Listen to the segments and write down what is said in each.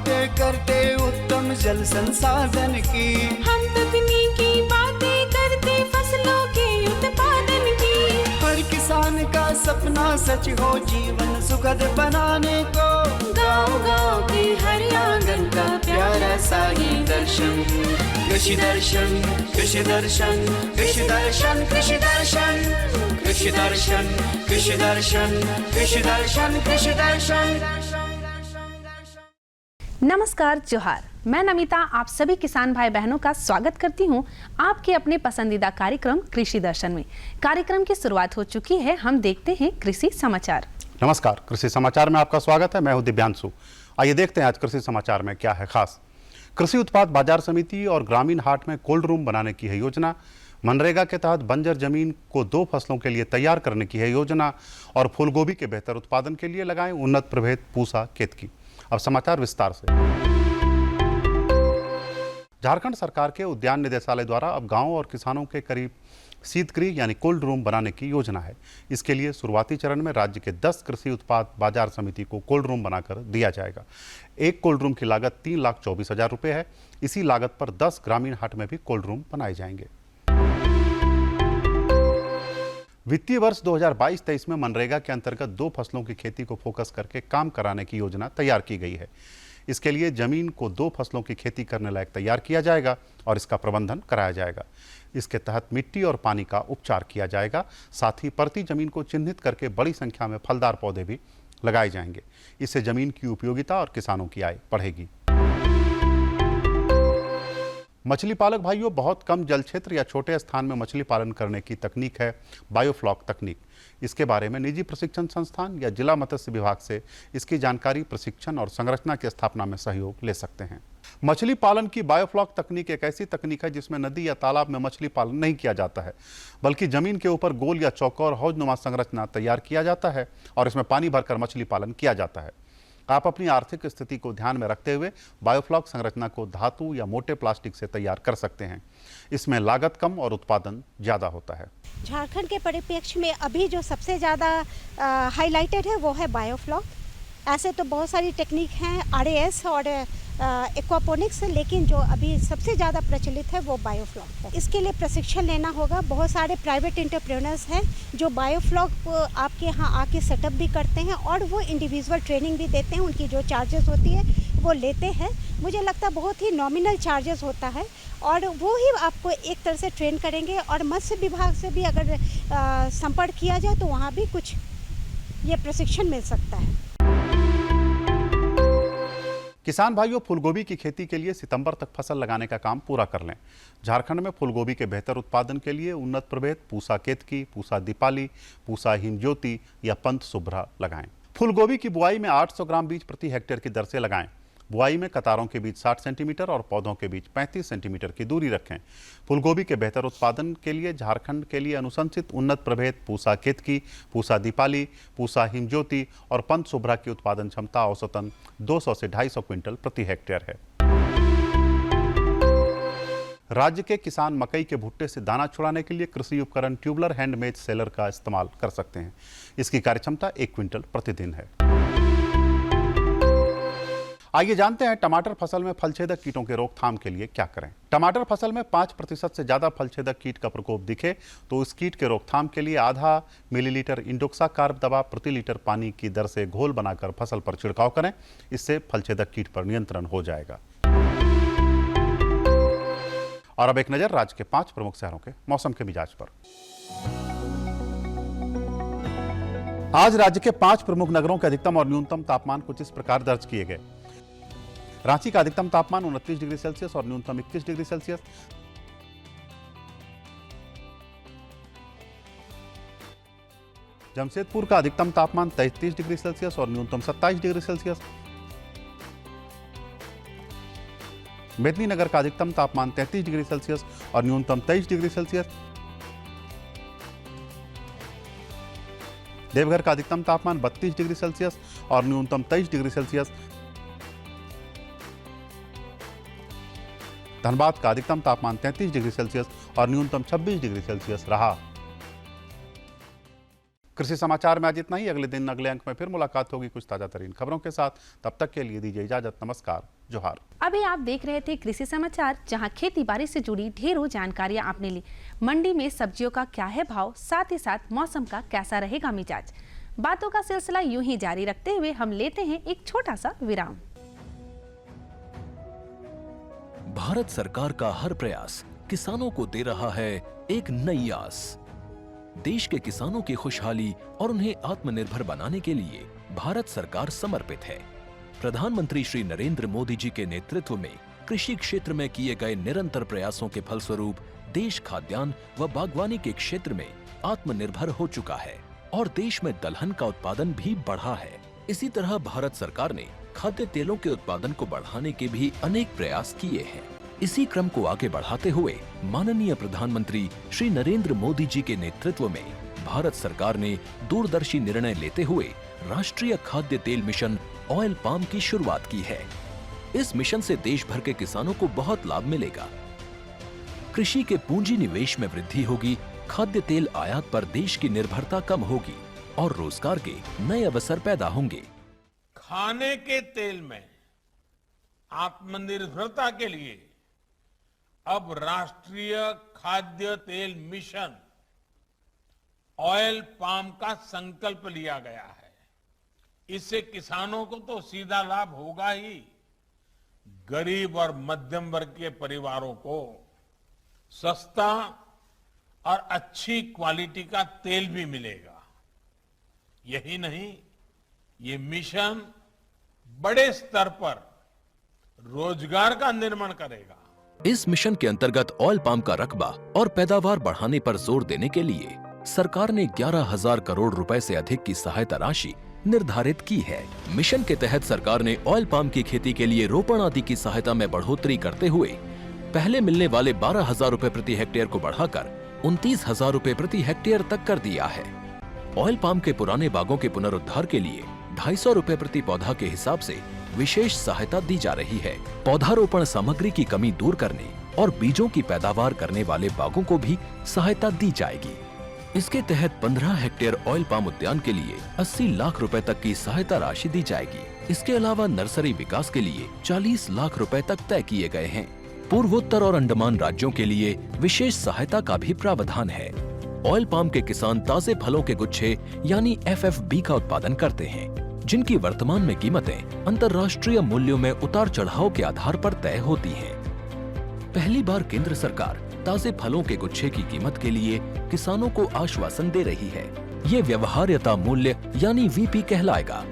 बातें करते उत्तम जल संसाधन की। हम तकनीकी बातें करते फसलों के उत्पादन की। हर किसान का सपना सच हो जीवन सुखद बनाने को। गाँव-गाँव के हर आंगन का प्यारा सा ये दर्शन। कृषि दर्शन, कृषि दर्शन, कृषि दर्शन, कृषि दर्शन, कृषि दर्शन, कृषि दर्शन, कृषि दर्शन, कृषि दर्शन। नमस्कार, जोहार। मैं नमिता आप सभी किसान भाई बहनों का स्वागत करती हूं आपके अपने पसंदीदा कार्यक्रम कृषि दर्शन में। कार्यक्रम की शुरुआत हो चुकी है, हम देखते हैं कृषि समाचार। नमस्कार, कृषि समाचार में आपका स्वागत है। मैं हूं दिव्यांशु। आइए देखते हैं आज कृषि समाचार में क्या है खास। कृषि उत्पाद बाजार समिति और ग्रामीण हाट में कोल्ड रूम बनाने की है योजना। मनरेगा के तहत बंजर जमीन को 2 फसलों के लिए तैयार करने की है योजना। और फूलगोभी के बेहतर उत्पादन के लिए लगाएं उन्नत प्रभेद पूसा केतकी। अब समाचार विस्तार से। झारखंड सरकार के उद्यान निदेशालय द्वारा अब गांवों और किसानों के करीब शीतगृह यानी कोल्ड रूम बनाने की योजना है। इसके लिए शुरुआती चरण में राज्य के 10 कृषि उत्पाद बाजार समिति को कोल्ड रूम बनाकर दिया जाएगा। एक कोल्ड रूम की लागत 3,24,000 रुपये है। इसी लागत पर 10 ग्रामीण हाट में भी कोल्ड रूम बनाए जाएंगे। वित्तीय वर्ष 2022-23 में मनरेगा के अंतर्गत 2 फसलों की खेती को फोकस करके काम कराने की योजना तैयार की गई है। इसके लिए जमीन को 2 फसलों की खेती करने लायक तैयार किया जाएगा और इसका प्रबंधन कराया जाएगा। इसके तहत मिट्टी और पानी का उपचार किया जाएगा। साथ ही प्रति जमीन को चिन्हित करके बड़ी संख्या में फलदार पौधे भी लगाए जाएंगे। इससे जमीन की उपयोगिता और किसानों की आय बढ़ेगी। मछली पालक भाइयों, बहुत कम जल क्षेत्र या छोटे स्थान में मछली पालन करने की तकनीक है बायोफ्लॉक तकनीक। इसके बारे में निजी प्रशिक्षण संस्थान या जिला मत्स्य विभाग से इसकी जानकारी, प्रशिक्षण और संरचना की स्थापना में सहयोग ले सकते हैं। मछली पालन की बायोफ्लॉक तकनीक एक ऐसी तकनीक है जिसमें नदी या तालाब में मछली पालन नहीं किया जाता है, बल्कि जमीन के ऊपर गोल या चौकोर हौजनुमा संरचना तैयार किया जाता है और इसमें पानी भरकर मछली पालन किया जाता है। आप अपनी आर्थिक स्थिति को ध्यान में रखते हुए बायोफ्लॉक संरचना को धातु या मोटे प्लास्टिक से तैयार कर सकते हैं। इसमें लागत कम और उत्पादन ज़्यादा होता है। झारखंड के परिप्रेक्ष्य में अभी जो सबसे ज़्यादा हाईलाइटेड है वो है बायोफ्लॉक। ऐसे तो बहुत सारी टेक्निक हैं, RAS और एक्वापोनिक्स, लेकिन जो अभी सबसे ज़्यादा प्रचलित है वो बायोफ्लॉक है। इसके लिए प्रशिक्षण लेना होगा। बहुत सारे प्राइवेट एंटरप्रेन्योर्स हैं जो बायोफ्लॉक आपके यहाँ आके सेटअप भी करते हैं और वो इंडिविजुअल ट्रेनिंग भी देते हैं। उनकी जो चार्जेस होती है वो लेते हैं। मुझे लगता है बहुत ही नॉमिनल चार्जेस होता है और वो ही आपको एक तरह से ट्रेन करेंगे। और मत्स्य विभाग से भी अगर संपर्क किया जाए तो वहाँ भी कुछ ये प्रशिक्षण मिल सकता है। किसान भाइयों, फूलगोभी की खेती के लिए सितंबर तक फसल लगाने का काम पूरा कर लें। झारखंड में फूलगोभी के बेहतर उत्पादन के लिए उन्नत प्रभेद पूसा केतकी, पूसा दीपाली, पूसा हिमज्योति या पंत शुभ्रा लगाएं। फूलगोभी की बुआई में 800 ग्राम बीज प्रति हेक्टेयर की दर से लगाएं। बुआई में कतारों के बीच 60 सेंटीमीटर और पौधों के बीच 35 सेंटीमीटर की दूरी रखें। फूलगोभी के बेहतर उत्पादन के लिए झारखंड के लिए अनुशंसित उन्नत प्रभेद पूसा केतकी, पूसा दीपाली, पूसा हिमज्योति और पंत शुभ्रा की उत्पादन क्षमता औसतन 200 से 250 क्विंटल प्रति हेक्टेयर है। राज्य के किसान मकई के भुट्टे से दाना छुड़ाने के लिए कृषि उपकरण ट्यूबलर हैंडमेड सेलर का इस्तेमाल कर सकते हैं। इसकी कार्यक्षमता 1 क्विंटल प्रतिदिन है। आइए जानते हैं टमाटर फसल में फलछेदक कीटों के रोकथाम के लिए क्या करें। टमाटर फसल में 5% से ज्यादा फलछेदक कीट का प्रकोप दिखे तो इस कीट के रोकथाम के लिए आधा मिलीलीटर इंडोक्सा कार्ब दवा प्रति लीटर पानी की दर से घोल बनाकर फसल पर छिड़काव करें। इससे फलछेदक कीट पर नियंत्रण हो जाएगा। और अब एक नजर राज्य के 5 प्रमुख शहरों के मौसम के मिजाज पर। आज राज्य के 5 प्रमुख नगरों के अधिकतम और न्यूनतम तापमान कुछ इस प्रकार दर्ज किए गए। रांची का अधिकतम तापमान 29 डिग्री सेल्सियस और न्यूनतम 21 डिग्री सेल्सियस। जमशेदपुर का अधिकतम तापमान 33 डिग्री सेल्सियस और न्यूनतम 27 डिग्री सेल्सियस। मेदिनीनगर का अधिकतम तापमान 33 डिग्री सेल्सियस और न्यूनतम 23 डिग्री सेल्सियस। देवघर का अधिकतम तापमान 32 डिग्री सेल्सियस और न्यूनतम 23 डिग्री सेल्सियस। धनबाद का अधिकतम तापमान 33 डिग्री सेल्सियस और न्यूनतम 26 डिग्री सेल्सियस रहा। कृषि समाचार में आज इतना ही। अगले दिन अगले अंक में फिर मुलाकात होगी कुछ ताजा तरीन खबरों के साथ। तब तक के लिए दीजिए इजाजत। नमस्कार, जोहार। अभी आप देख रहे थे कृषि समाचार, जहां खेती बाड़ी से जुड़ी ढेरों जानकारियां आपने ली। मंडी में सब्जियों का क्या है भाव, साथ ही साथ मौसम का कैसा रहेगा मिजाज। बातों का सिलसिला यूं ही जारी रखते हुए हम लेते हैं एक छोटा सा विराम। भारत सरकार का हर प्रयास किसानों को दे रहा है एक नई आस। देश के किसानों की खुशहाली और उन्हें आत्मनिर्भर बनाने के लिए भारत सरकार समर्पित है। प्रधानमंत्री श्री नरेंद्र मोदी जी के नेतृत्व में कृषि क्षेत्र में किए गए निरंतर प्रयासों के फलस्वरूप देश खाद्यान्न व बागवानी के क्षेत्र में आत्मनिर्भर हो चुका है और देश में दलहन का उत्पादन भी बढ़ा है। इसी तरह भारत सरकार ने खाद्य तेलों के उत्पादन को बढ़ाने के भी अनेक प्रयास किए हैं। इसी क्रम को आगे बढ़ाते हुए माननीय प्रधानमंत्री श्री नरेंद्र मोदी जी के नेतृत्व में भारत सरकार ने दूरदर्शी निर्णय लेते हुए राष्ट्रीय खाद्य तेल मिशन ऑयल पाम की शुरुआत की है। इस मिशन से देश भर के किसानों को बहुत लाभ मिलेगा। कृषि के पूंजी निवेश में वृद्धि होगी, खाद्य तेल आयात पर देश की निर्भरता कम होगी और रोजगार के नए अवसर पैदा होंगे। खाने के तेल में आत्मनिर्भरता के लिए अब राष्ट्रीय खाद्य तेल मिशन ऑयल पाम का संकल्प लिया गया है। इससे किसानों को तो सीधा लाभ होगा ही, गरीब और मध्यम वर्ग के परिवारों को सस्ता और अच्छी क्वालिटी का तेल भी मिलेगा। यही नहीं, ये मिशन बड़े स्तर पर रोजगार का निर्माण करेगा। इस मिशन के अंतर्गत ऑयल पाम का रकबा और पैदावार बढ़ाने पर जोर देने के लिए सरकार ने 11,000 करोड़ रुपए से अधिक की सहायता राशि निर्धारित की है। मिशन के तहत सरकार ने ऑयल पाम की खेती के लिए रोपण आदि की सहायता में बढ़ोतरी करते हुए पहले मिलने वाले 12,000 रुपए प्रति हेक्टेयर को बढ़ाकर 29,000 रुपए प्रति हेक्टेयर तक कर दिया है। ऑयल पाम के पुराने बागों के पुनरुद्धार के लिए 250 रुपए प्रति पौधा के हिसाब से विशेष सहायता दी जा रही है। पौधारोपण सामग्री की कमी दूर करने और बीजों की पैदावार करने वाले बागों को भी सहायता दी जाएगी। इसके तहत 15 हेक्टेयर ऑयल पाम उद्यान के लिए 80 लाख रुपए तक की सहायता राशि दी जाएगी। इसके अलावा नर्सरी विकास के लिए 40 लाख रुपए तक तय किए गए हैं। पूर्वोत्तर और अंडमान राज्यों के लिए विशेष सहायता का भी प्रावधान है। ऑयल पाम के किसान ताजे फलों के गुच्छे यानी FFB का उत्पादन करते हैं, जिनकी वर्तमान में कीमतें अंतर्राष्ट्रीय मूल्यों में उतार चढ़ाव के आधार पर तय होती हैं। पहली बार केंद्र सरकार ताजे फलों के गुच्छे की कीमत के लिए किसानों को आश्वासन दे रही है। ये व्यवहार्यता मूल्य यानी VP कहलाएगा,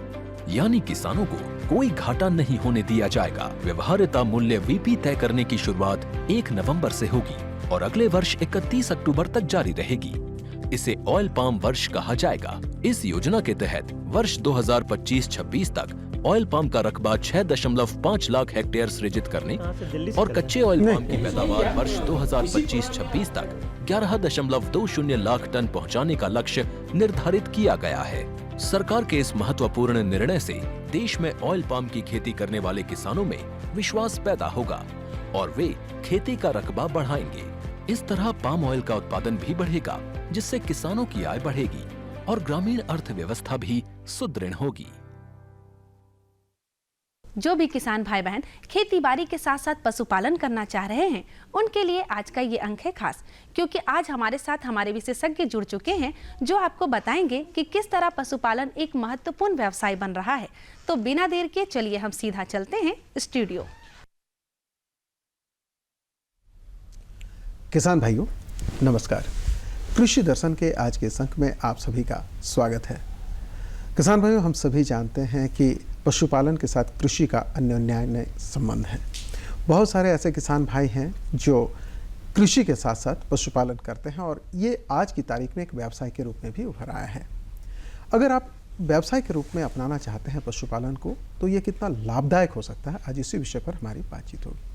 यानी किसानों को कोई घाटा नहीं होने दिया जाएगा। व्यवहार्यता मूल्य VP तय करने की शुरुआत 1 नवंबर से होगी और अगले वर्ष 31 अक्टूबर तक जारी रहेगी। इसे ऑयल पाम वर्ष कहा जाएगा। इस योजना के तहत वर्ष 2025-26 तक ऑयल पाम का रकबा 6.5 लाख हेक्टेयर सृजित करने और कच्चे ऑयल पाम की पैदावार वर्ष 2025-26 तक 11.20 लाख टन पहुंचाने का लक्ष्य निर्धारित किया गया है। सरकार के इस महत्वपूर्ण निर्णय से देश में ऑयल पाम की खेती करने वाले किसानों में विश्वास पैदा होगा और वे खेती का रकबा बढ़ाएंगे। इस तरह पाम ऑयल का उत्पादन भी बढ़ेगा, जिससे किसानों की आय बढ़ेगी और ग्रामीण अर्थव्यवस्था भी सुदृढ़ होगी। जो भी किसान भाई बहन खेती बाड़ी के साथ साथ पशुपालन करना चाह रहे हैं, उनके लिए आज का ये अंक है खास, क्योंकि आज हमारे साथ हमारे विशेषज्ञ जुड़ चुके हैं जो आपको बताएंगे कि किस तरह पशुपालन एक महत्वपूर्ण व्यवसाय बन रहा है। तो बिना देर के चलिए हम सीधा चलते हैं स्टूडियो। किसान भाइयों नमस्कार। कृषि दर्शन के आज के इस अंक में आप सभी का स्वागत है। किसान भाइयों, हम सभी जानते हैं कि पशुपालन के साथ कृषि का अन्योन्याय संबंध है। बहुत सारे ऐसे किसान भाई हैं जो कृषि के साथ साथ पशुपालन करते हैं और ये आज की तारीख में एक व्यवसाय के रूप में भी उभर आया है। अगर आप व्यवसाय के रूप में अपनाना चाहते हैं पशुपालन को, तो ये कितना लाभदायक हो सकता है, आज इसी विषय पर हमारी बातचीत होगी।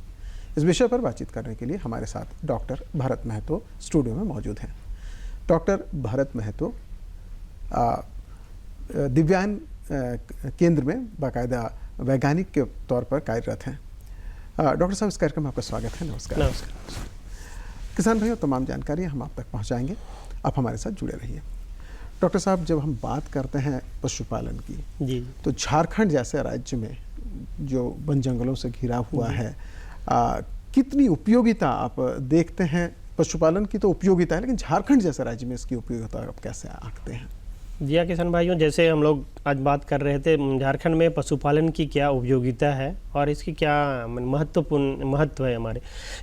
इस विषय पर बातचीत करने के लिए हमारे साथ डॉक्टर भरत महतो स्टूडियो में मौजूद हैं। डॉक्टर भरत महतो दिव्यांग केंद्र में बाकायदा वैज्ञानिक के तौर पर कार्यरत हैं। डॉक्टर साहब, इस कार्यक्रम में आपका स्वागत है। नमस्कार। नमस्कार। किसान भाइयों, तमाम जानकारियाँ हम आप तक पहुँचाएंगे, आप हमारे साथ जुड़े रहिए। डॉक्टर साहब, जब हम बात करते हैं पशुपालन की, जी तो झारखंड जैसे राज्य में जो वन जंगलों से घिरा हुआ है, कितनी उपयोगिता आप देखते हैं? पशुपालन की तो उपयोगिता है, लेकिन झारखंड जैसे राज्य में इसकी उपयोगिता आप कैसे आंकते हैं? जी हाँ किसान भाइयों, जैसे हम लोग आज बात कर रहे थे झारखंड में पशुपालन की क्या उपयोगिता है और इसकी क्या महत्व है हमारे।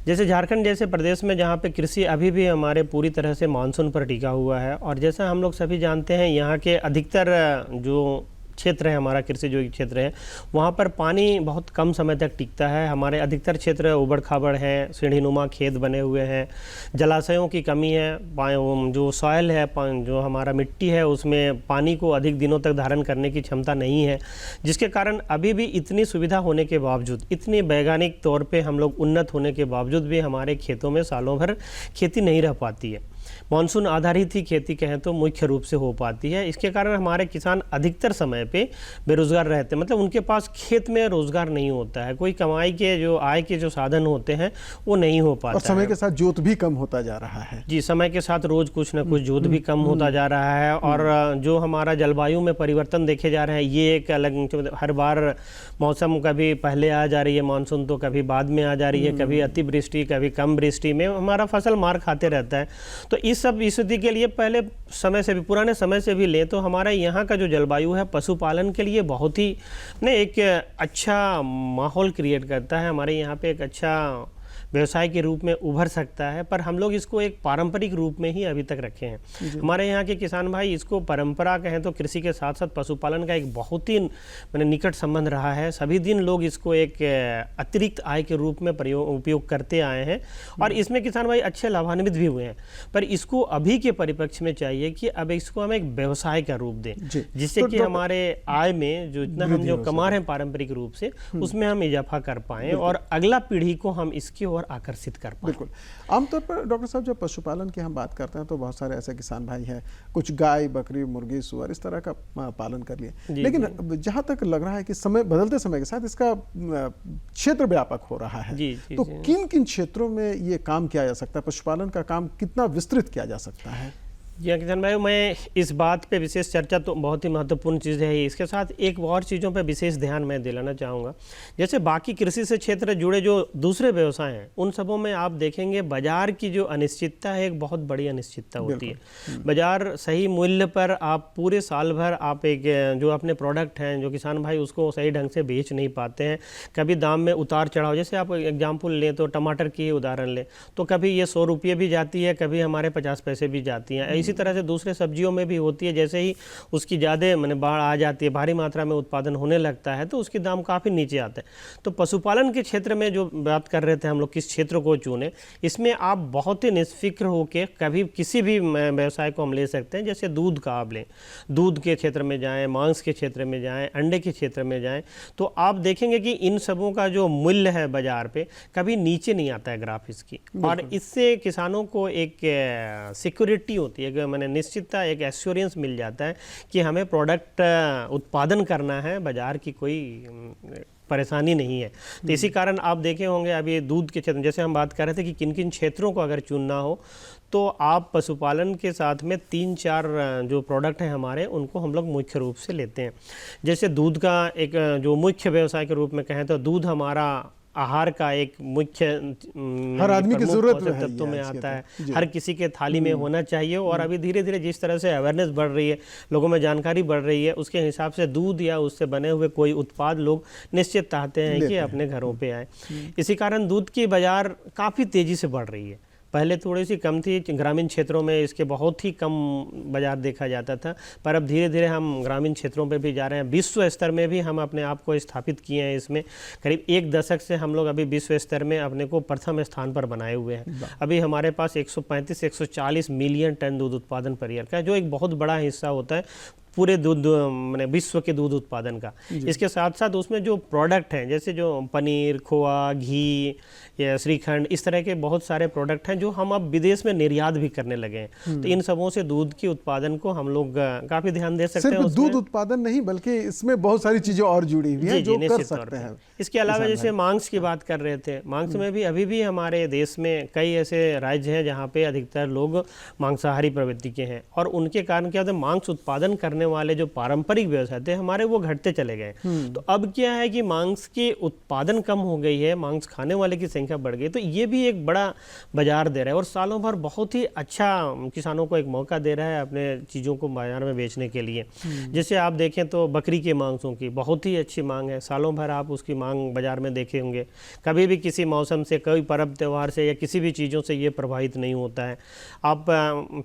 जैसे झारखंड जैसे प्रदेश में जहाँ पे कृषि अभी भी हमारे पूरी तरह से मानसून पर टिका हुआ है, और जैसा हम लोग सभी जानते हैं यहाँ के अधिकतर जो क्षेत्र है, हमारा कृषि जो क्षेत्र है, वहाँ पर पानी बहुत कम समय तक टिकता है। हमारे अधिकतर क्षेत्र उबड़ खाबड़ है, सीढ़ीनुमा खेत बने हुए हैं, जलाशयों की कमी है, जो सॉयल है, जो हमारा मिट्टी है, उसमें पानी को अधिक दिनों तक धारण करने की क्षमता नहीं है, जिसके कारण अभी भी इतनी सुविधा होने के बावजूद, इतनी वैज्ञानिक तौर पे हम लोग उन्नत होने के बावजूद भी हमारे खेतों में सालों भर खेती नहीं रह पाती है। मानसून आधारित ही खेती कहें तो मुख्य रूप से हो पाती है। इसके कारण हमारे किसान अधिकतर समय पे बेरोजगार रहते हैं, मतलब उनके पास खेत में रोजगार नहीं होता है, कोई कमाई के जो आय के जो साधन होते हैं वो नहीं हो पाता। और समय के साथ जोत भी कम होता जा रहा है। जी, समय के साथ रोज कुछ न कुछ जोत भी कम होता जा रहा है, और जो हमारा जलवायु में परिवर्तन देखे जा रहे हैं, ये एक अलग, हर बार मौसम कभी पहले आ जा रही है मानसून, तो कभी बाद में आ जा रही है, कभी अतिवृष्टि कभी कम वृष्टि में हमारा फसल मार खाते रहता है। तो इस सब स्थिति के लिए पहले समय से भी, पुराने समय से भी लें तो हमारे यहाँ का जो जलवायु है पशुपालन के लिए बहुत ही एक अच्छा माहौल क्रिएट करता है। हमारे यहाँ पे एक अच्छा व्यवसाय के रूप में उभर सकता है, पर हम लोग इसको एक पारंपरिक रूप में ही अभी तक रखे हैं। हमारे यहाँ के किसान भाई इसको परंपरा कहें तो कृषि के साथ साथ पशुपालन का एक बहुत ही निकट संबंध रहा है। सभी दिन लोग इसको एक अतिरिक्त आय के रूप में उपयोग करते आए हैं, और इसमें किसान भाई अच्छे लाभान्वित भी हुए हैं। पर इसको अभी के परिप्रेक्ष्य में चाहिए कि अब इसको हम एक व्यवसाय का रूप दें, जिससे कि हमारे आय में जो इतना हम जो कमा रहे हैं पारंपरिक रूप से, उसमें हम इजाफा कर पाएँ और अगला पीढ़ी को हम इसकी और आकर्षित कर पाए। बिल्कुल। आमतौर पर डॉक्टर साहब, जब पशुपालन की हम बात करते हैं तो बहुत सारे ऐसे किसान भाई हैं, कुछ गाय, बकरी, मुर्गी, सुअर इस तरह का पालन कर लिए, लेकिन जहां तक लग रहा है कि समय बदलते समय के साथ इसका क्षेत्र व्यापक हो रहा है। तो किन किन क्षेत्रों में ये काम किया जा सकता है? पशुपालन का काम कितना विस्तृत किया जा सकता है? जी हाँ किसान भाई, मैं इस बात पे विशेष चर्चा तो बहुत ही महत्वपूर्ण चीज़ है। इसके साथ एक और चीज़ों पे विशेष ध्यान मैं दिलाना चाहूँगा। जैसे बाकी कृषि से क्षेत्र जुड़े जो दूसरे व्यवसाय हैं, उन सबों में आप देखेंगे बाजार की जो अनिश्चितता है, एक बहुत बड़ी अनिश्चितता होती है। बाजार सही मूल्य पर आप पूरे साल भर आप एक जो अपने प्रोडक्ट हैं, जो किसान भाई उसको सही ढंग से बेच नहीं पाते हैं। कभी दाम में उतार चढ़ाव, जैसे आप एग्जाम्पल लें तो टमाटर की उदाहरण लें तो कभी ये 100 रुपये भी जाती है, कभी हमारे 50 पैसे भी जाती हैं। इसी तरह से दूसरे सब्जियों में भी होती है। जैसे ही उसकी ज़्यादा बाढ़ आ जाती है, भारी मात्रा में उत्पादन होने लगता है, तो उसके दाम काफ़ी नीचे आते हैं। तो पशुपालन के क्षेत्र में जो बात कर रहे थे हम लोग, किस क्षेत्र को चुने, इसमें आप बहुत ही निष्फिक्र होकर कभी किसी भी व्यवसाय को हम ले सकते हैं। जैसे दूध का आप लें, दूध के क्षेत्र में जाएँ, मांस के क्षेत्र में जाएँ, अंडे के क्षेत्र में जाएँ, तो आप देखेंगे कि इन सबों का जो मूल्य है बाजार पे कभी नीचे नहीं आता है ग्राफ इसकी, और इससे किसानों को एक सिक्योरिटी होती है, मैंने निश्चितता, एक एश्योरेंस मिल जाता है कि हमें प्रोडक्ट उत्पादन करना है, बाजार की कोई परेशानी नहीं है। तो इसी कारण आप देखे होंगे अभी दूध के क्षेत्र, जैसे हम बात कर रहे थे कि किन किन क्षेत्रों को अगर चुनना हो, तो आप पशुपालन के साथ में 3-4 जो प्रोडक्ट हैं हमारे, उनको हम लोग मुख्य रूप से लेते हैं। जैसे दूध का एक जो मुख्य व्यवसाय के रूप में कहें तो दूध हमारा आहार का एक मुख्य, हर आदमी की जरूरत है, तत्व में आता है, हर किसी के थाली में होना चाहिए। और अभी धीरे धीरे जिस तरह से अवेयरनेस बढ़ रही है, लोगों में जानकारी बढ़ रही है, उसके हिसाब से दूध या उससे बने हुए कोई उत्पाद लोग निश्चित चाहते हैं कि अपने घरों पे आए। इसी कारण दूध की बाजार काफ़ी तेज़ी से बढ़ रही है। पहले थोड़ी सी कम थी, ग्रामीण क्षेत्रों में इसके बहुत ही कम बाजार देखा जाता था, पर अब धीरे धीरे हम ग्रामीण क्षेत्रों पे भी जा रहे हैं। विश्व स्तर में भी हम अपने आप को स्थापित किए हैं। इसमें करीब 1 दशक से हम लोग अभी विश्व स्तर में अपने को प्रथम स्थान पर बनाए हुए हैं। अभी हमारे पास 135-140 मिलियन टन दूध उत्पादन पर ईयर का, जो एक बहुत बड़ा हिस्सा होता है पूरे दूध मैंने विश्व के दूध उत्पादन का। इसके साथ साथ उसमें जो प्रोडक्ट हैं, जैसे जो पनीर, खोआ, घी या श्रीखंड, इस तरह के बहुत सारे प्रोडक्ट हैं जो हम अब विदेश में निर्यात भी करने लगे हैं। तो इन सबों से दूध के उत्पादन को हम लोग काफी ध्यान दे सकते हैं। सिर्फ दूध उत्पादन नहीं बल्कि इसमें बहुत सारी चीजें और जुड़ी हुई हैं जो कर सकते हैं। इसके अलावा जैसे मांस की बात कर रहे थे, मांस में भी अभी भी हमारे देश में कई ऐसे राज्य हैं जहाँ पे अधिकतर लोग मांसाहारी प्रवृत्ति के हैं, और उनके कारण क्या होता है, मांस उत्पादन करने वाले जो पारंपरिक व्यवसाय थे हमारे, वो घटते चले गए। तो अब क्या है कि मांस के उत्पादन कम हो गई है, मांस खाने वाले की संख्या बढ़ गई, तो ये भी एक बड़ा बाजार दे रहा है और सालों भर बहुत ही अच्छा किसानों को एक मौका दे रहा है अपने चीज़ों को बाजार में बेचने के लिए। जैसे आप देखें तो बकरी के मांसों की बहुत ही अच्छी मांग है, सालों भर आप उसकी मांग बाजार में देखे होंगे। कभी भी किसी मौसम से, कोई पर्व त्यौहार से या किसी भी चीज़ों से ये प्रभावित नहीं होता है। आप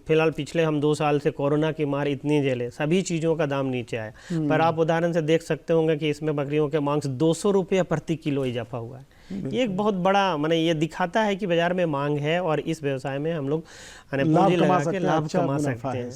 फिलहाल पिछले हम 2 साल से कोरोना की मार इतनी झेले, सभी चीज़ों का दाम नीचे आया, पर आप उदाहरण से देख सकते होंगे कि इसमें बकरियों के मांस 200 रुपये प्रति किलो इजाफा हुआ है। ये एक बहुत बड़ा माने ये दिखाता है कि बाजार में मांग है और इस व्यवसाय में हम लोग पूंजी लगा के लाभ कमा सकते हैं।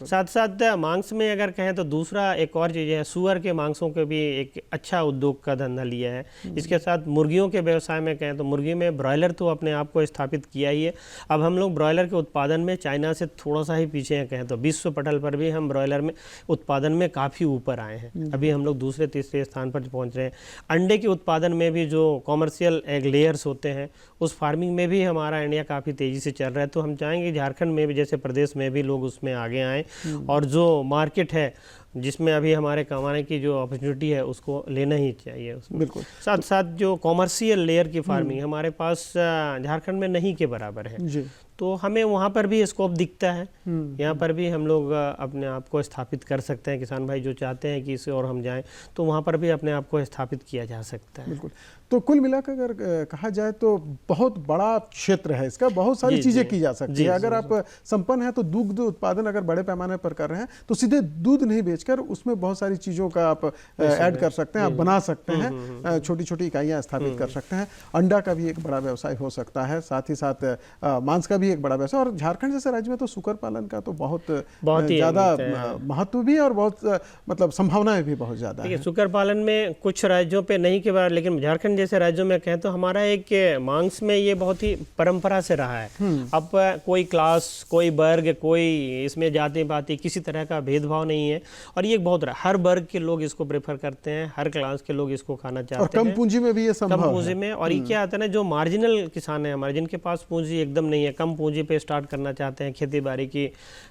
साथ साथ मांस में अगर कहें तो दूसरा एक और चीज़ है, सुअर के मांसों के भी एक अच्छा उद्योग का धंधा लिया है। इसके साथ मुर्गियों के व्यवसाय में कहें तो मुर्गी में ब्रॉयलर तो अपने आप को स्थापित किया ही है। अब हम लोग ब्रॉयलर के उत्पादन में चाइना से थोड़ा सा ही पीछे हैं, कहें तो विश्व पटल पर भी हम ब्रॉयलर में उत्पादन में काफ़ी ऊपर आए हैं। अभी हम लोग दूसरे तीसरे स्थान पर पहुँच रहे हैं। अंडे के उत्पादन में भी जो कॉमर्शियल एग लेयर्स होते हैं, उस फार्मिंग में भी हमारा इंडिया काफ़ी तेज़ी से चल रहा है। तो हम चाहेंगे झारखंड में भी, जैसे प्रदेश में भी लोग उसमें आगे आएँ और जो मार्केट है जिसमें अभी हमारे कमाने की जो अपॉर्चुनिटी है उसको लेना ही चाहिए उसमें। बिल्कुल। साथ साथ जो कॉमर्शियल लेयर की फार्मिंग हमारे पास झारखंड में नहीं के बराबर है जी। तो हमें वहाँ पर भी स्कोप दिखता है। यहाँ पर भी हम लोग अपने आप को स्थापित कर सकते हैं। किसान भाई जो चाहते हैं कि इसे और हम जाएं तो वहाँ पर भी अपने आप को स्थापित किया जा सकता है। बिल्कुल। तो कुल मिलाकर अगर कहा जाए तो बहुत बड़ा क्षेत्र है इसका, बहुत सारी चीज़ें की जा सकती है। अगर आप संपन्न हैं तो दुग्ध उत्पादन अगर बड़े पैमाने पर कर रहे हैं तो सीधे दूध नहीं बेचकर उसमें बहुत सारी चीज़ों का आप ऐड कर सकते हैं, आप बना सकते हैं, छोटी छोटी इकाइयाँ स्थापित कर सकते हैं। अंडा का भी एक बड़ा व्यवसाय हो सकता है, साथ ही साथ मांस का भी एक बड़ा व्यवसाय। और झारखंड जैसे राज्य में तो सुकर पालन का तो बहुत ज़्यादा महत्व भी है और बहुत मतलब संभावनाएं भी बहुत ज़्यादा है। सुकर पालन में कुछ राज्यों पे नहीं के बारे, लेकिन झारखंड जैसे राज्यों में कहें तो हमारा एक मांस में ये बहुत ही परंपरा से रहा है। अब कोई क्लास, कोई वर्ग, कोई इसमें जाति पाति किसी तरह का भेदभाव नहीं है और ये बहुत हर वर्ग के लोग इसको प्रेफर करते हैं, हर क्लास के लोग इसको खाना चाहते हैं। और कम पूंजी में भी ये संभव है। कम पूंजी में। और ये क्या आता है ना, जो मार्जिनल किसान है हमारे, जिनके पास पूंजी एकदम नहीं है, कम पूंजी पे स्टार्ट करना चाहते हैं, खेती बाड़ी की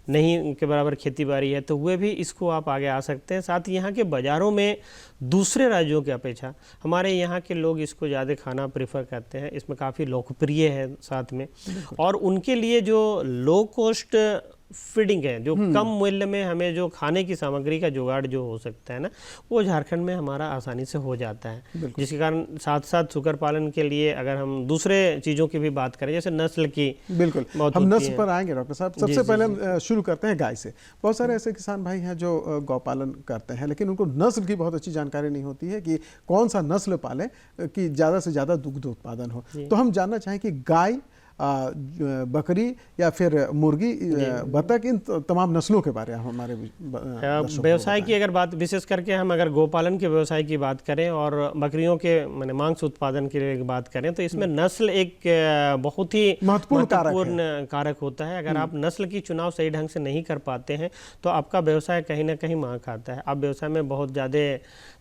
नहीं के बराबर खेती बाड़ी है, तो वे भी इसको आप आगे आ सकते हैं। साथ ही यहाँ के बाज़ारों में दूसरे राज्यों की अपेक्षा हमारे यहाँ के लोग इसको ज़्यादा खाना प्रेफर करते हैं। इसमें काफ़ी लोकप्रिय है साथ में, और उनके लिए जो लो कॉस्ट फीडिंग है, जो कम मूल्य में हमें जो खाने की सामग्री का जुगाड़ जो हो सकता है ना, वो झारखंड में हमारा आसानी से हो जाता है। जिसके कारण साथ साथ सुकर पालन के लिए अगर हम दूसरे चीज़ों की भी बात करें, जैसे नस्ल की, बिल्कुल हम नस्ल पर आएंगे डॉक्टर साहब। सबसे पहले हम शुरू करते हैं गाय से। बहुत सारे ऐसे किसान भाई हैं जो गौपालन करते हैं, लेकिन उनको नस्ल की बहुत अच्छी जानकारी नहीं होती है कि कौन सा नस्ल पालें कि ज़्यादा से ज़्यादा दुग्ध उत्पादन हो। तो हम जानना चाहें कि गाय, बकरी या फिर मुर्गी, बतख, इन तमाम नस्लों के बारे में हमारे व्यवसाय की अगर बात, विशेष करके हम अगर गोपालन के व्यवसाय की बात करें और बकरियों के माने मांस उत्पादन की बात करें, तो इसमें नस्ल एक बहुत ही महत्वपूर्ण कारक होता है। अगर आप नस्ल की चुनाव सही ढंग से नहीं कर पाते हैं तो आपका व्यवसाय कहीं ना कहीं मार खाता है, आप व्यवसाय में बहुत ज़्यादा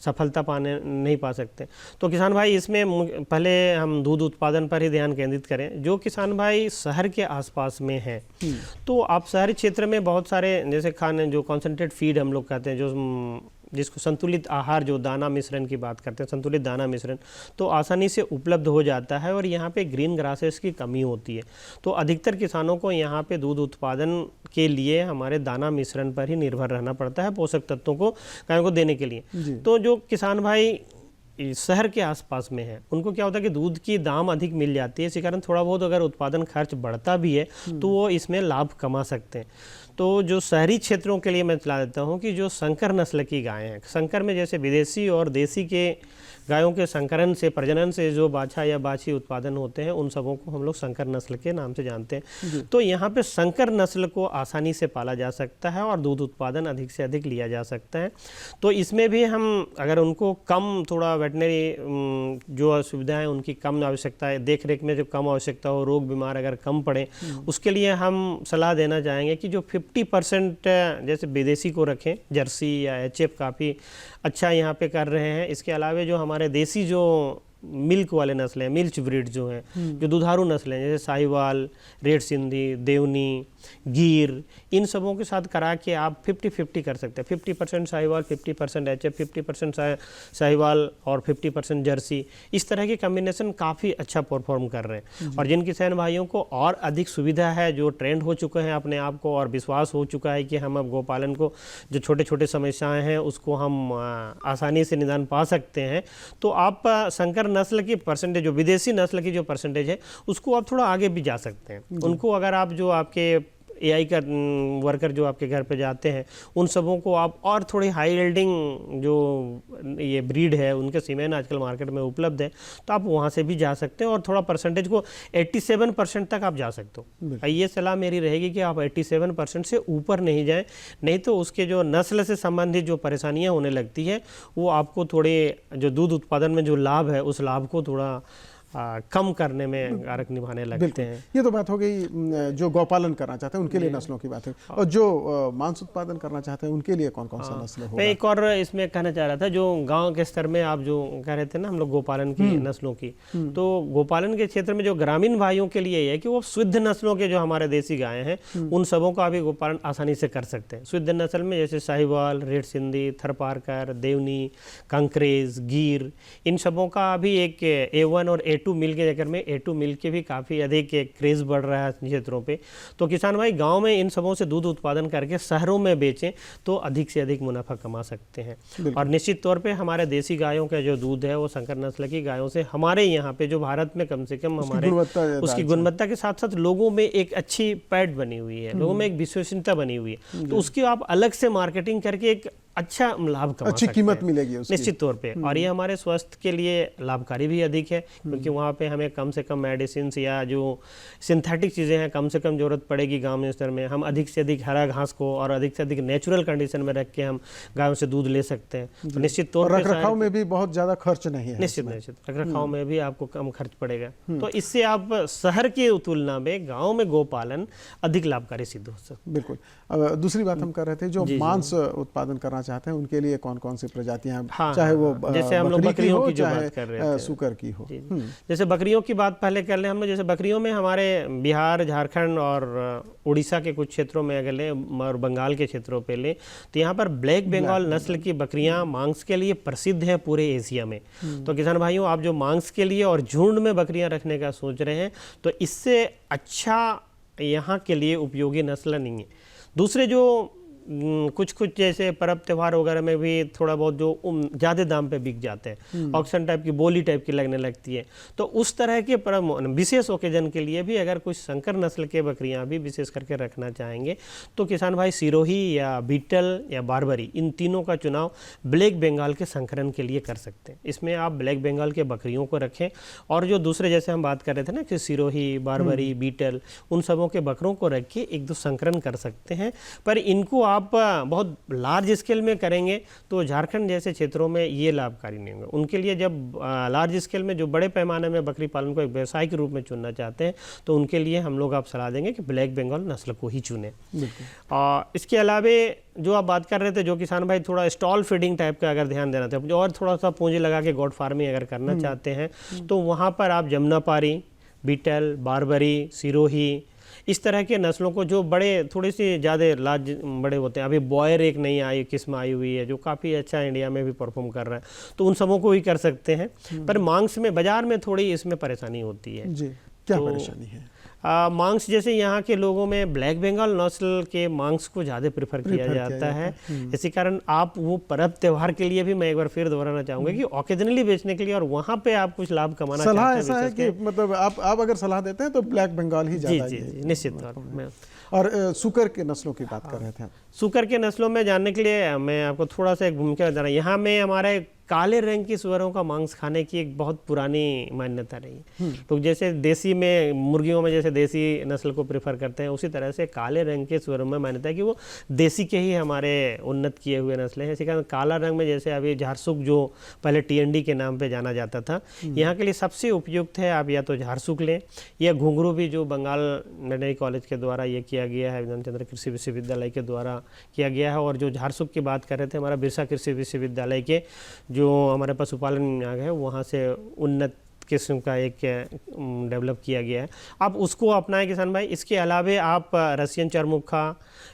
सफलता पाने नहीं पा सकते। तो किसान भाई इसमें पहले हम दूध उत्पादन पर ही ध्यान केंद्रित करें। जो किसान भाई शहर के आसपास में हैं, तो आप शहरी क्षेत्र में बहुत सारे जैसे खाने, जो कॉन्सेंट्रेट फीड हम लोग कहते हैं, जो जिसको संतुलित आहार, जो दाना मिश्रण की बात करते हैं, संतुलित दाना मिश्रण तो आसानी से उपलब्ध हो जाता है और यहाँ पे ग्रीन ग्रासेस की कमी होती है। तो अधिकतर किसानों को यहाँ पे दूध उत्पादन के लिए हमारे दाना मिश्रण पर ही निर्भर रहना पड़ता है, पोषक तत्वों को गायों को देने के लिए। तो जो किसान भाई शहर के आसपास में है, उनको क्या होता है कि दूध की दाम अधिक मिल जाती है, इसी कारण थोड़ा बहुत अगर उत्पादन खर्च बढ़ता भी है तो वो इसमें लाभ कमा सकते हैं। तो जो शहरी क्षेत्रों के लिए मैं सलाह देता हूँ कि जो संकर नस्ल की गायें हैं, संकर में जैसे विदेशी और देसी के गायों के संकरण से, प्रजनन से जो बाछा या बाछी उत्पादन होते हैं, उन सबों को हम लोग संकर नस्ल के नाम से जानते हैं। तो यहाँ पे संकर नस्ल को आसानी से पाला जा सकता है और दूध उत्पादन अधिक से अधिक लिया जा सकता है। तो इसमें भी हम अगर उनको कम थोड़ा वेटनरी जो सुविधाएं उनकी कम आवश्यकता है, देख रेख में जो कम आवश्यकता हो, रोग बीमार अगर कम पड़े, उसके लिए हम सलाह देना चाहेंगे कि जो 50% जैसे विदेशी को रखें, जर्सी या HF काफ़ी अच्छा यहाँ पे कर रहे हैं। इसके अलावा जो हमारे देसी जो मिल्क वाले नस्ल हैं, मिल्च ब्रीड जो हैं, जो दुधारू नस्लें जैसे साहिवाल, रेड सिंधी, देवनी, गिर, इन सबों के साथ करा के आप 50-50 कर सकते हैं। 50% साहिवाल, 50% HF, 50% साहिवाल और 50% जर्सी, इस तरह की कम्बिनेशन काफ़ी अच्छा परफॉर्म कर रहे हैं। और जिन किसान भाइयों को और अधिक सुविधा है, जो ट्रेंड हो चुके हैं अपने आप को और विश्वास हो चुका है कि हम अब गोपालन को जो छोटे छोटे समस्याएं हैं उसको हम आसानी से निदान पा सकते हैं, तो आप संकर नस्ल की परसेंटेज, जो विदेशी नस्ल की जो परसेंटेज है, उसको आप थोड़ा आगे भी जा सकते हैं। उनको अगर आप जो आपके AI का वर्कर जो आपके घर पे जाते हैं, उन सबों को आप और थोड़ी हाई यील्डिंग जो ये ब्रीड है, उनके सीमेन आजकल मार्केट में उपलब्ध है, तो आप वहाँ से भी जा सकते हैं और थोड़ा परसेंटेज को 87% तक आप जा सकते हो। ये सलाह मेरी रहेगी कि आप 87% से ऊपर नहीं जाएं, नहीं तो उसके जो नस्ल से संबंधित जो परेशानियाँ होने लगती है, वो आपको थोड़े जो दूध उत्पादन में जो लाभ है, उस लाभ को थोड़ा कम करने में कारक निभाने लगते हैं। ये तो बात हो गई जो गौपालन करना चाहते हैं उनके लिए नस्लों की बात है, और जो मांस उत्पादन करना चाहते हैं उनके लिए कौन कौन सा नस्ल होगा? मैं एक और इसमें कहना चाह रहा था, जो गांव के स्तर में आप जो कह रहे थे ना, हम लोग गोपालन की नस्लों की, तो गोपालन के क्षेत्र में जो ग्रामीण भाइयों के लिए है कि वो शुद्ध नस्लों के जो हमारे देसी गायें हैं, उन सबों का भी गोपालन आसानी से कर सकते हैं। शुद्ध नस्ल में जैसे साहिवाल, रेड सिंधी, थरपारकर, देवनी, कंकरेज, गिर, इन सबों का भी एक A1 और A2 मिल के चक्कर में A2 मिल के भी काफ़ी अधिक क्रेज बढ़ रहा है क्षेत्रों पे। तो किसान भाई गांव में इन सबों से दूध उत्पादन करके शहरों में बेचें तो अधिक से अधिक मुनाफा कमा सकते हैं। और निश्चित तौर पे हमारे देसी गायों का जो दूध है वो संकर नस्ल की गायों से हमारे यहाँ पे जो भारत में कम से कम हमारे उसकी गुणवत्ता के साथ साथ लोगों में एक अच्छी पैठ बनी हुई है, लोगों में एक विश्वसनीयता बनी हुई है, तो उसकी आप अलग से मार्केटिंग करके एक अच्छा लाभ कमा अच्छी कीमत मिलेगी उसकी। निश्चित तौर पे। और ये हमारे स्वास्थ्य के लिए लाभकारी भी अधिक है, क्योंकि वहाँ पे हमें कम से कम मेडिसिन या जो सिंथेटिक चीज़ें हैं कम से कम जरूरत पड़ेगी। गांव स्तर में हम अधिक से अधिक हरा घास को और अधिक से अधिक नेचुरल कंडीशन में रख के हम गायों से दूध ले सकते हैं। तो निश्चित तौर पर रखरखाव में भी बहुत ज़्यादा खर्च नहीं है। निश्चित रखरखाव में भी आपको कम खर्च पड़ेगा। तो इससे आप शहर की तुलना में गाँव में गोपालन अधिक लाभकारी सिद्ध हो सकता है। बिल्कुल। अब दूसरी बात हम कर रहे थे, जो मांस उत्पादन करना चाहते हैं उनके लिए कौन कौन सी प्रजातियां, चाहे वो जैसे हम लोग बकरियों की जो बात कर रहे थे, सूकर की हो। जैसे बकरियों की बात पहले कर ले हम लोग। जैसे बकरियों में हमारे बिहार, झारखंड और उड़ीसा के कुछ क्षेत्रों में अगर लें और बंगाल के क्षेत्रों पे लें, तो यहाँ पर ब्लैक बंगाल नस्ल की बकरियां मांस के लिए प्रसिद्ध हैं पूरे एशिया में। तो किसान भाइयों, आप जो मांस के लिए और झुंड में बकरियां रखने का सोच रहे हैं, तो इससे अच्छा यहाँ के लिए उपयोगी नस्ल नहीं है। दूसरे जो कुछ जैसे पर्व त्यौहार वगैरह में भी थोड़ा बहुत जो ज़्यादा दाम पे बिक जाते हैं, ऑक्शन टाइप की, बोली टाइप की लगने लगती है, तो उस तरह के पर्व विशेष ओकेजन के लिए भी अगर कुछ संकर नस्ल के बकरियां भी विशेष करके रखना चाहेंगे, तो किसान भाई सिरोही या बीटल या बारबरी, इन तीनों का चुनाव ब्लैक बंगाल के संकरण के लिए कर सकते हैं। इसमें आप ब्लैक बंगाल के बकरियों को रखें, और जो दूसरे जैसे हम बात कर रहे थे ना कि सिरोही, बारबरी, बीटल, उन सबों के बकरों को रख के एक दो संकरण कर सकते हैं। पर इनको आप बहुत लार्ज स्केल में करेंगे तो झारखंड जैसे क्षेत्रों में ये लाभकारी नहीं होंगे। उनके लिए जब लार्ज स्केल में जो बड़े पैमाने में बकरी पालन को एक व्यवसाय के रूप में चुनना चाहते हैं, तो उनके लिए हम लोग आप सलाह देंगे कि ब्लैक बंगाल नस्ल को ही चुनें। और इसके अलावे जो आप बात कर रहे थे, जो किसान भाई थोड़ा स्टॉल फीडिंग टाइप का अगर ध्यान देना चाहते हैं और थोड़ा सा पूंजी लगा के गॉड फार्मिंग अगर करना चाहते हैं, तो वहाँ पर आप जमुनापारी, बीटल, बारबरी, सिरोही, इस तरह के नस्लों को जो बड़े थोड़ी सी ज़्यादा लार्ज बड़े होते हैं, अभी बॉयर एक नई आई किस्म आई हुई है जो काफ़ी अच्छा इंडिया में भी परफॉर्म कर रहा है, तो उन सबों को भी कर सकते हैं। पर मांस में बाजार में थोड़ी इसमें परेशानी होती है। जी, क्या परेशानी है? मांस जैसे यहाँ के लोगों में ब्लैक बंगाल नस्ल के मांस को ज़्यादा प्रेफर किया जाता है। इसी कारण आप वो पर्व त्यौहार के लिए भी मैं एक बार फिर दोहराना चाहूँगा कि ऑकेजनली बेचने के लिए, और वहाँ पे आप कुछ लाभ कमाना चाहते हैं, सलाह ऐसा है कि मतलब आप अगर सलाह देते हैं तो ब्लैक बंगाल ही ज़्यादा। जी, निश्चित तौर पर और सुकर के नस्लों की बात कर रहे थे आप। सुकर के नस्लों में जानने के लिए मैं आपको थोड़ा सा एक भूमिका बता रहा हूँ। यहाँ में हमारे काले रंग की सुअरों का मांस खाने की एक बहुत पुरानी मान्यता रही है। तो जैसे देसी में मुर्गियों में जैसे देसी नस्ल को प्रेफर करते हैं, उसी तरह से काले रंग के सुअरों में मान्यता है कि वो देसी के ही हमारे उन्नत किए हुए नस्लें हैं। इसी कारण काला रंग में जैसे अभी झारसुक जो पहले TND के नाम पे जाना जाता था, यहाँ के लिए सबसे उपयुक्त है आप या तो झारसुक लें या घुंघरू भी, जो बंगाल वेटरनरी कॉलेज के द्वारा ये किया गया है, विधान चंद्र कृषि विश्वविद्यालय के द्वारा किया गया है। और जो झारसुक की बात कर रहे थे, हमारा बिरसा कृषि विश्वविद्यालय के जो हमारे पशुपालन विभाग है वहाँ से उन्नत किस्म का एक डेवलप किया गया है, आप उसको अपनाएं किसान भाई। इसके अलावे आप रसियन चरमुखा,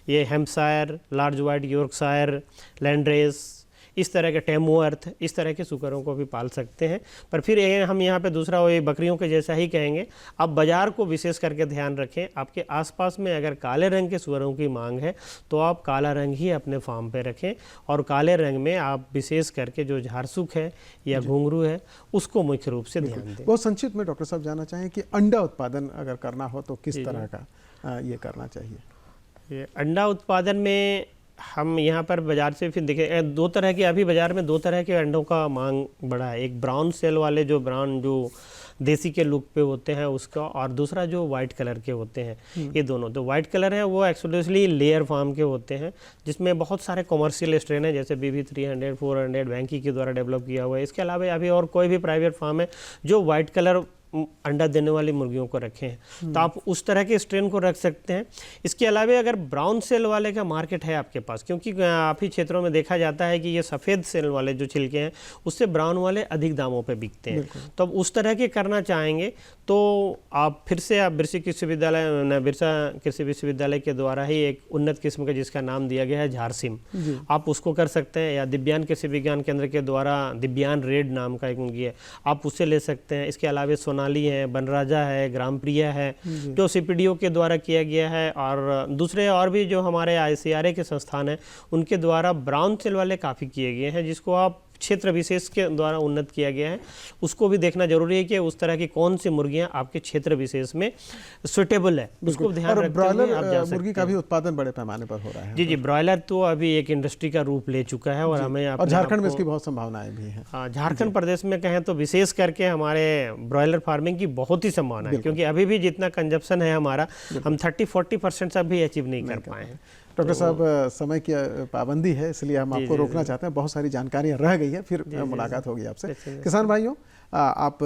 ये हेम्पशायर, लार्ज वाइट यॉर्कशायर, लैंडरेस, इस तरह के टेमवर्थ, इस तरह के सुकरों को भी पाल सकते हैं। पर फिर हम यहाँ पे दूसरा वही बकरियों के जैसा ही कहेंगे, आप बाज़ार को विशेष करके ध्यान रखें। आपके आसपास में अगर काले रंग के सुअरों की मांग है तो आप काला रंग ही अपने फार्म पे रखें, और काले रंग में आप विशेष करके जो झारसुक है या घुंघरू है उसको मुख्य रूप से ध्यान दें। बहुत संक्षिप्त में डॉक्टर साहब जानना चाहें कि अंडा उत्पादन अगर करना हो तो किस तरह का ये करना चाहिए? ये अंडा उत्पादन में हम यहाँ पर बाज़ार से फिर देखें, दो तरह के अभी बाज़ार में दो तरह के अंडों का मांग बढ़ा है। एक ब्राउन सेल वाले जो ब्राउन जो देसी के लुक पे होते हैं उसका, और दूसरा जो वाइट कलर के होते हैं। ये दोनों तो वाइट कलर है वो एक्चुअली लेयर फार्म के होते हैं, जिसमें बहुत सारे कॉमर्शियल स्ट्रेन है, जैसे BB 300, 400 वैंकी के द्वारा डेवलप किया हुआ है। इसके अलावा अभी और कोई भी प्राइवेट फार्म है जो वाइट कलर अंडा देने वाली मुर्गियों को रखे हैं, तो आप उस तरह के स्ट्रेन को रख सकते हैं। इसके अलावा अगर ब्राउन सेल वाले का मार्केट है आपके पास, क्योंकि काफ़ी क्षेत्रों में देखा जाता है कि ये सफ़ेद सेल वाले जो छिलके हैं उससे ब्राउन वाले अधिक दामों पे बिकते हैं, तो अब उस तरह के करना चाहेंगे तो आप फिर से आप बिरसा कृषि विश्वविद्यालय के द्वारा ही एक उन्नत किस्म का जिसका नाम दिया गया है झारसिम, आप उसको कर सकते हैं। या दिव्यान कृषि विज्ञान केंद्र के द्वारा दिव्यान रेड नाम का एक मुर्गी है, आप उससे ले सकते हैं। इसके अलावा सोनाली है, बनराजा है, ग्राम प्रिया है जो CPDO के द्वारा किया गया है, और दूसरे और भी जो हमारे ICRA के संस्थान हैं उनके द्वारा ब्राउन सेल वाले काफ़ी किए गए हैं, जिसको आप क्षेत्र विशेष के द्वारा उन्नत किया गया है। उसको भी देखना जरूरी है कि उस तरह की कौन सी मुर्गियां आपके क्षेत्र विशेष में सुटेबल है, उसको ध्यान रखते हुए आप जा सकते हैं। मुर्गी का भी उत्पादन बड़े पैमाने पर हो रहा है। जी, ब्रॉयलर तो अभी एक इंडस्ट्री का रूप ले चुका है, और हमें और झारखंड में इसकी बहुत संभावनाएं भी हैं। हाँ, झारखंड प्रदेश में कहें तो विशेष करके हमारे ब्रॉयलर फार्मिंग की बहुत ही संभावना है, क्योंकि अभी भी जितना कंजप्शन है हमारा, हम 30-40% से भी अचीव नहीं कर पाए हैं। डॉक्टर साहब, समय की पाबंदी है इसलिए हम आपको रोकना चाहते हैं, बहुत सारी जानकारियां रह गई है, फिर मुलाकात होगी आपसे। किसान भाइयों, आप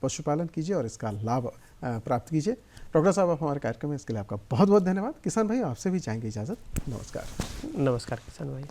पशुपालन कीजिए और इसका लाभ प्राप्त कीजिए। डॉक्टर साहब, आप हमारे कार्यक्रम में इसके लिए आपका बहुत बहुत धन्यवाद। किसान भाइयों, आपसे भी चाहेंगे इजाज़त। नमस्कार। नमस्कार किसान भाई।